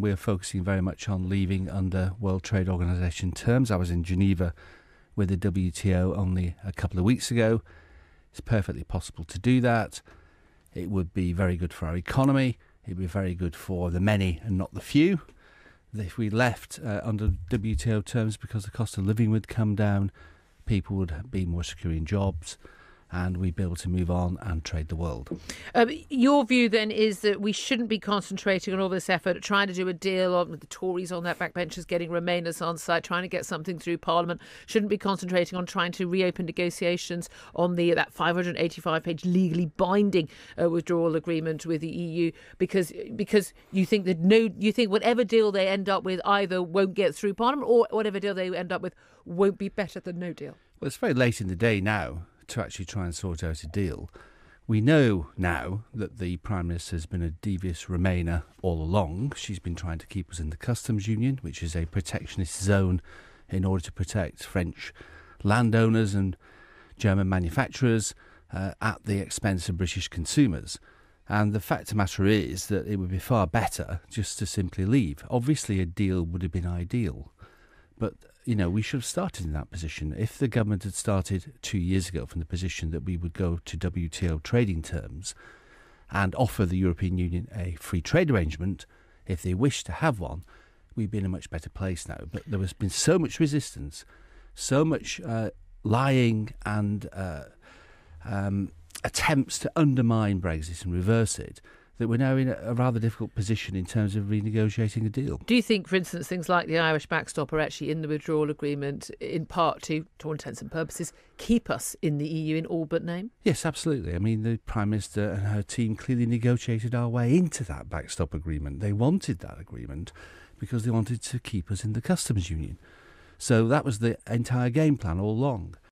We're focusing very much on leaving under World Trade Organization terms. I was in Geneva with the WTO only a couple of weeks ago. It's perfectly possible to do that. It would be very good for our economy. It would be very good for the many and not the few. If we left under WTO terms, because the cost of living would come down, people would be more secure in jobs, and we'd be able to move on and trade the world. Your view then is that we shouldn't be concentrating on all this effort, trying to do a deal with the Tories on their backbenchers, getting Remainers on side, trying to get something through Parliament. Shouldn't be concentrating on trying to reopen negotiations on that 585-page legally binding withdrawal agreement with the EU, because you think whatever deal they end up with either won't get through Parliament, or whatever deal they end up with won't be better than no deal. Well, it's very late in the day now to actually try and sort out a deal. We know now that the Prime Minister has been a devious Remainer all along. She's been trying to keep us in the customs union, which is a protectionist zone in order to protect French landowners and German manufacturers at the expense of British consumers. And the fact of the matter is that it would be far better just to simply leave. Obviously, a deal would have been ideal, but we should have started in that position. If the government had started 2 years ago from the position that we would go to WTO trading terms and offer the European Union a free trade arrangement, if they wish to have one, we'd be in a much better place now. But there has been so much resistance, so much lying and attempts to undermine Brexit and reverse it, that we're now in a rather difficult position in terms of renegotiating a deal. Do you think, for instance, things like the Irish backstop are actually in the withdrawal agreement in part to all intents and purposes, keep us in the EU in all but name? Yes, absolutely. I mean, the Prime Minister and her team clearly negotiated our way into that backstop agreement. They wanted that agreement because they wanted to keep us in the customs union. So that was the entire game plan all along.